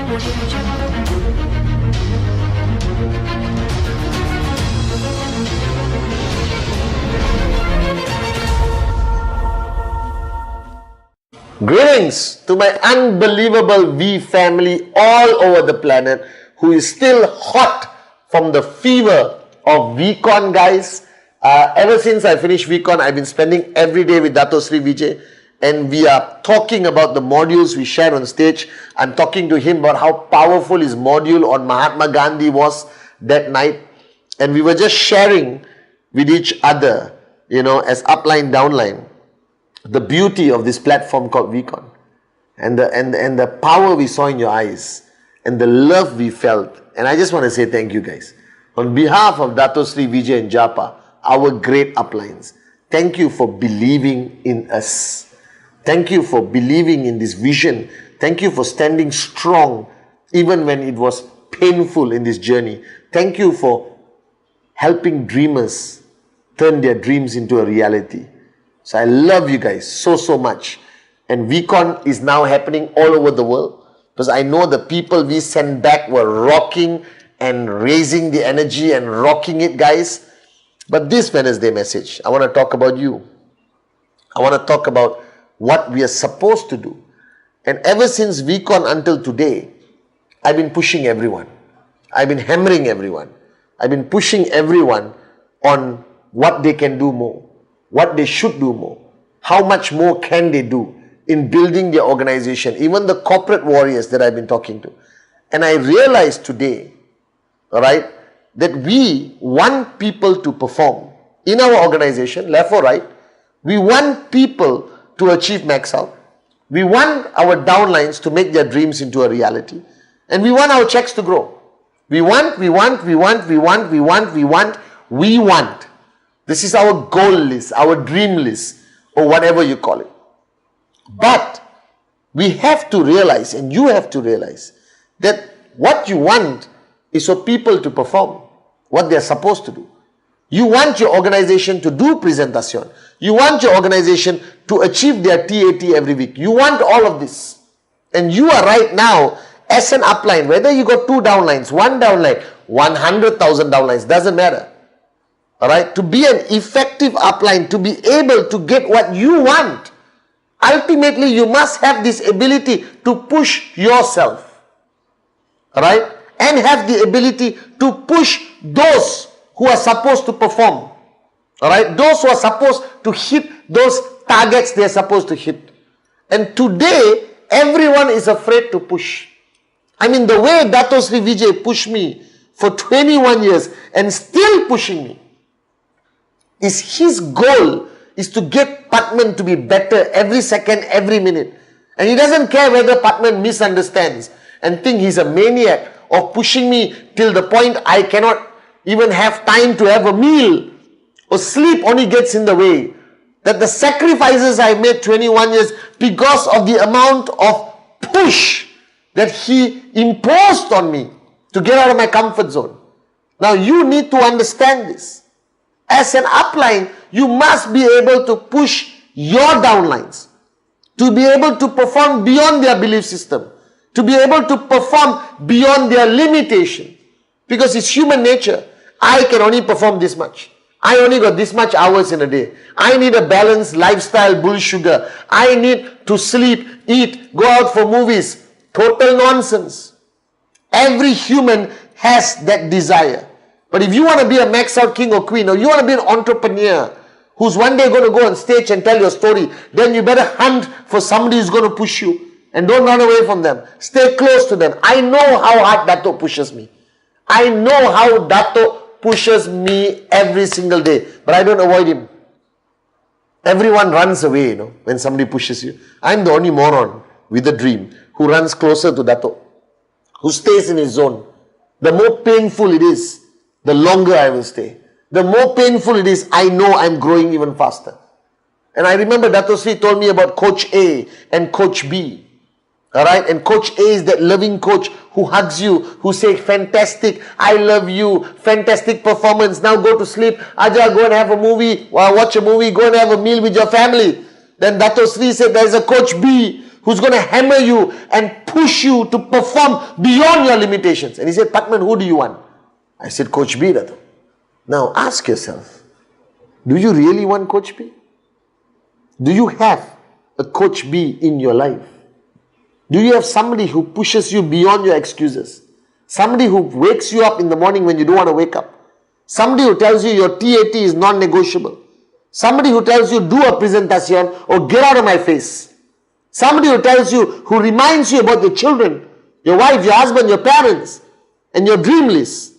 Greetings to my unbelievable V family all over the planet who is still hot from the fever of VCon, guys. Ever since I finished VCon, I've been spending every day with Dato Sri Vijay, and we are talking about the modules we shared on stage. I'm talking to him about how powerful his module on Mahatma Gandhi was that night, and we were just sharing with each other, you know, as upline, downline, the beauty of this platform called VCon, and the power we saw in your eyes, and the love we felt. And I just want to say thank you, guys. On behalf of Dato Sri Vijay and Japa, our great uplines, thank you for believing in us. Thank you for believing in this vision. Thank you for standing strong even when it was painful in this journey. Thank you for helping dreamers turn their dreams into a reality. So I love you guys so much. And VCon is now happening all over the world, because I know the people we sent back were rocking and raising the energy and rocking it, guys. But this Wednesday message, I want to talk about you. I want to talk about what we are supposed to do. And ever since VCon until today, I've been pushing everyone. I've been hammering everyone. I've been pushing everyone on what they can do more, what they should do more, how much more can they do in building their organization, even the corporate warriors that I've been talking to. And I realized today, all right, that we want people to perform in our organization, left or right. We want people to achieve max out. We want our downlines to make their dreams into a reality. And we want our checks to grow. We want. This is our goal list, our dream list, or whatever you call it. But we have to realize, and you have to realize, that what you want is for people to perform what they're supposed to do. You want your organization to do presentation. You want your organization to achieve their TAT every week. You want all of this. And you are right now, as an upline, whether you got 2 downlines, 1 downline, 100,000 downlines, doesn't matter. Alright, to be an effective upline, to be able to get what you want, ultimately you must have this ability to push yourself. Alright, and have the ability to push those who are supposed to perform. Alright, those who are supposed to hit those targets they are supposed to hit. And today, everyone is afraid to push. I mean, the way Dato Sri Vijay pushed me for 21 years and still pushing me, is his goal is to get Patman to be better every second, every minute. And he doesn't care whether Patman misunderstands and think he's a maniac of pushing me till the point I cannot even have time to have a meal, or sleep only gets in the way. That the sacrifices I made 21 years because of the amount of push that he imposed on me to get out of my comfort zone. Now you need to understand this. As an upline, you must be able to push your downlines, to be able to perform beyond their belief system, to be able to perform beyond their limitation. Because it's human nature. I can only perform this much. I only got this much hours in a day. I need a balanced lifestyle, bull sugar. I need to sleep, eat, go out for movies. Total nonsense. Every human has that desire. But if you want to be a max out king or queen, or you want to be an entrepreneur who's one day going to go on stage and tell your story, then you better hunt for somebody who's going to push you. And don't run away from them. Stay close to them. I know how hard Dato pushes me. I know how Dato pushes me every single day. But I don't avoid him. Everyone runs away, you know, when somebody pushes you. I'm the only moron with a dream who runs closer to Dato, who stays in his zone. The more painful it is, the longer I will stay. The more painful it is, I know I'm growing even faster. And I remember Dato Sri told me about Coach A and Coach B. Alright, and Coach A is that loving coach who hugs you, who says, fantastic, I love you, fantastic performance, now go to sleep, Aja, go and have a movie, watch a movie, go and have a meal with your family. Then Dato Sri said, there is a Coach B who's going to hammer you and push you to perform beyond your limitations. And he said, Patman, who do you want? I said, Coach B, Dato. Now ask yourself, do you really want Coach B? Do you have a Coach B in your life? Do you have somebody who pushes you beyond your excuses? Somebody who wakes you up in the morning when you don't want to wake up? Somebody who tells you your TAT is non-negotiable? Somebody who tells you do a presentation or get out of my face? Somebody who tells you, who reminds you about your children, your wife, your husband, your parents, and your dream list.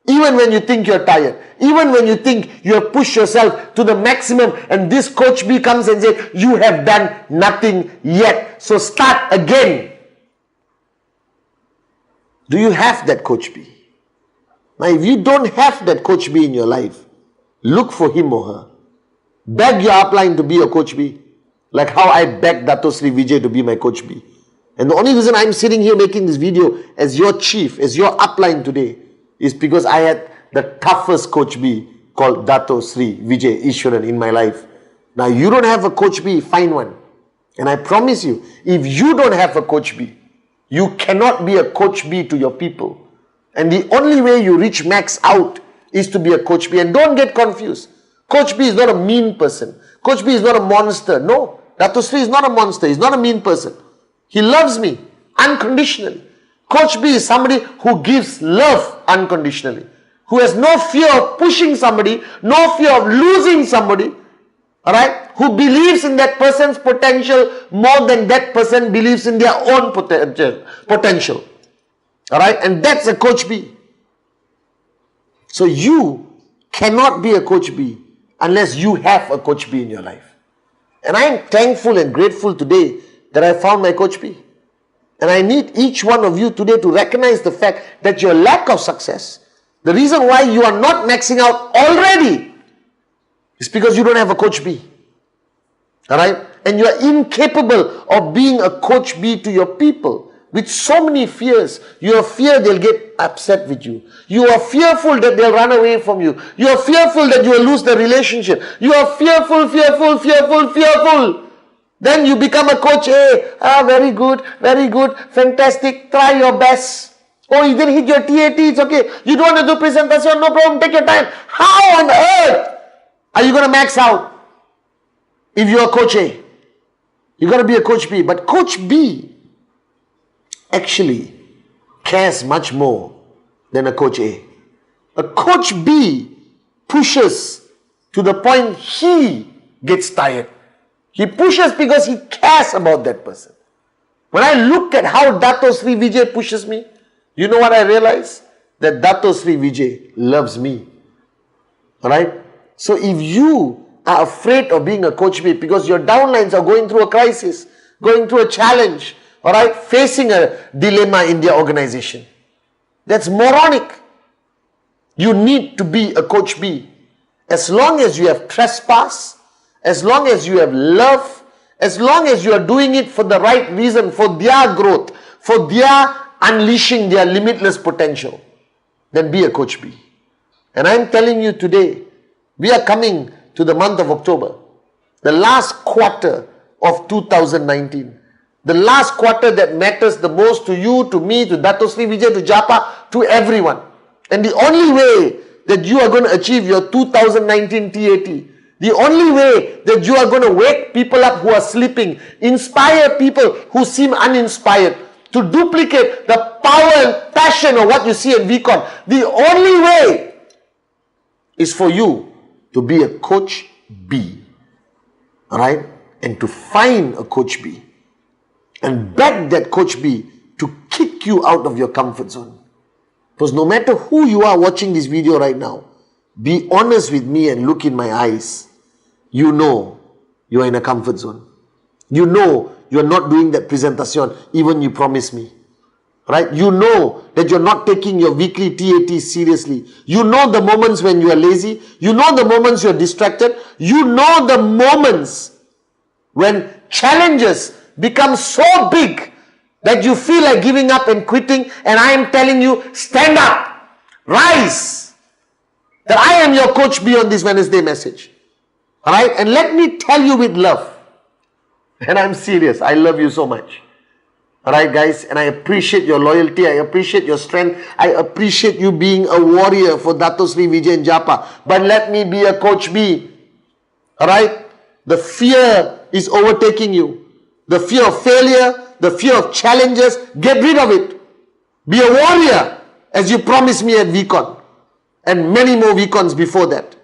Even when you think you're tired, even when you think you have pushed yourself to the maximum, and this Coach B comes and says, you have done nothing yet, so start again. Do you have that Coach B? Now, if you don't have that Coach B in your life, look for him or her. Beg your upline to be your Coach B, like how I begged Dato Sri Vijay to be my Coach B. And the only reason I'm sitting here making this video as your chief, as your upline today, is because I had the toughest Coach B called Dato Sri Vijay Ishwaran in my life. Now, you don't have a Coach B, find one. And I promise you, if you don't have a Coach B, you cannot be a Coach B to your people. And the only way you reach max out is to be a Coach B. And don't get confused. Coach B is not a mean person. Coach B is not a monster. No, Dato Sri is not a monster. He's not a mean person. He loves me unconditionally. Coach B is somebody who gives love unconditionally, who has no fear of pushing somebody, no fear of losing somebody, alright, who believes in that person's potential more than that person believes in their own potential. Alright, and that's a Coach B. So you cannot be a Coach B unless you have a Coach B in your life. And I am thankful and grateful today that I found my Coach B. And I need each one of you today to recognize the fact that your lack of success, the reason why you are not maxing out already, is because you don't have a Coach B. Alright? And you are incapable of being a Coach B to your people. With so many fears. You are fear they'll get upset with you. You are fearful that they'll run away from you. You are fearful that you will lose the relationship. You are fearful. Then you become a Coach A. Very good, fantastic. Try your best. Oh, you didn't hit your TAT, it's okay. You don't want to do presentation, no problem, take your time. How on earth are you going to max out if you're a Coach A? You're going to be a Coach B. But Coach B actually cares much more than a Coach A. A Coach B pushes to the point he gets tired. He pushes because he cares about that person. When I look at how Dato Sri Vijay pushes me, you know what I realize? That Dato Sri Vijay loves me. Alright? So if you are afraid of being a Coach B because your downlines are going through a crisis, going through a challenge, alright, facing a dilemma in their organization, that's moronic. You need to be a Coach B. As long as you have trespass, as long as you have love, as long as you are doing it for the right reason, for their growth, for their unleashing their limitless potential, then be a Coach B. And I'm telling you today, we are coming to the month of October, the last quarter of 2019. The last quarter that matters the most to you, to me, to Dato Sri Vijay, to Japa, to everyone. And the only way that you are going to achieve your 2019 TAT, the only way that you are going to wake people up who are sleeping, inspire people who seem uninspired, to duplicate the power and passion of what you see at VCon, the only way is for you to be a Coach B. Alright? And to find a Coach B. And beg that Coach B to kick you out of your comfort zone. Because no matter who you are watching this video right now, be honest with me and look in my eyes. You know you are in a comfort zone. You know you are not doing that presentation even you promised me. Right? You know that you're not taking your weekly TAT seriously. You know the moments when you are lazy. You know the moments you're distracted. You know the moments when challenges become so big that you feel like giving up and quitting. And I am telling you, stand up, rise. That I am your Coach B on this Wednesday message. Alright? And let me tell you with love, And I'm serious. I love you so much. Alright guys, and I appreciate your loyalty, I appreciate your strength, I appreciate you being a warrior for Dato Sri Vijayan Japa. But let me be a Coach B. Alright? The fear is overtaking you. The fear of failure, the fear of challenges, get rid of it. Be a warrior as you promised me at VCon. And many more VCons before that.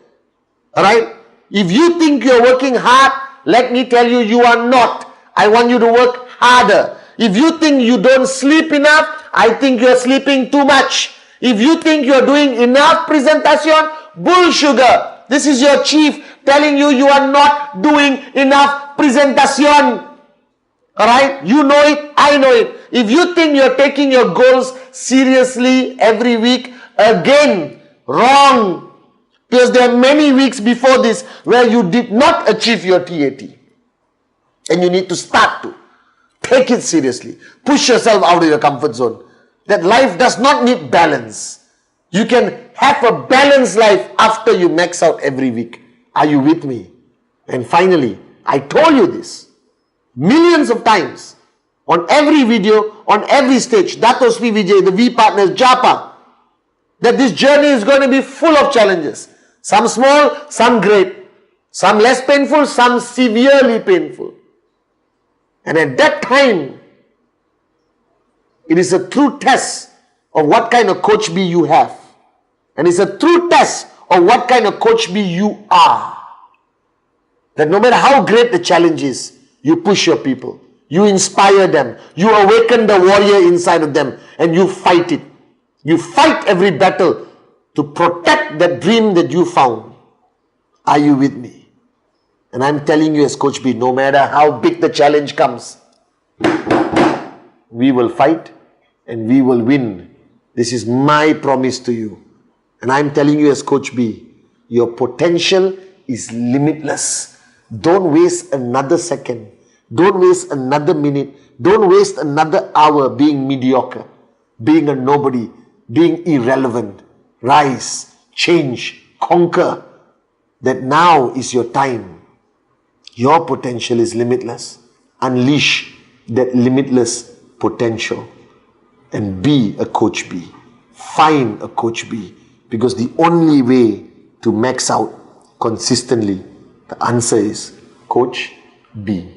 Alright? If you think you're working hard, let me tell you, you are not. I want you to work harder. If you think you don't sleep enough, I think you're sleeping too much. If you think you're doing enough presentation, bull sugar. This is your chief telling you you are not doing enough presentation. Alright? You know it, I know it. If you think you're taking your goals seriously every week, again, wrong. Because there are many weeks before this where you did not achieve your TAT. And you need to start to. Take it seriously. Push yourself out of your comfort zone. That life does not need balance. You can have a balanced life after you max out every week. Are you with me? And finally, I told you this millions of times on every video, on every stage, Dato Sri Vijay, the V Partners, Japa, that this journey is going to be full of challenges. Some small, some great. Some less painful, some severely painful. And at that time, it is a true test of what kind of Coach B you have. And it's a true test of what kind of Coach B you are. That no matter how great the challenge is, you push your people. You inspire them. You awaken the warrior inside of them. And you fight it. You fight every battle to protect that dream that you found. Are you with me? And I'm telling you as Coach B, no matter how big the challenge comes, we will fight and we will win. This is my promise to you. And I'm telling you as Coach B, your potential is limitless. Don't waste another second. Don't waste another minute. Don't waste another hour being mediocre, being a nobody, being irrelevant. Rise, change, conquer. That now is your time. Your potential is limitless. Unleash that limitless potential and be a Coach B. Find a Coach B, because the only way to max out consistently, the answer is Coach B.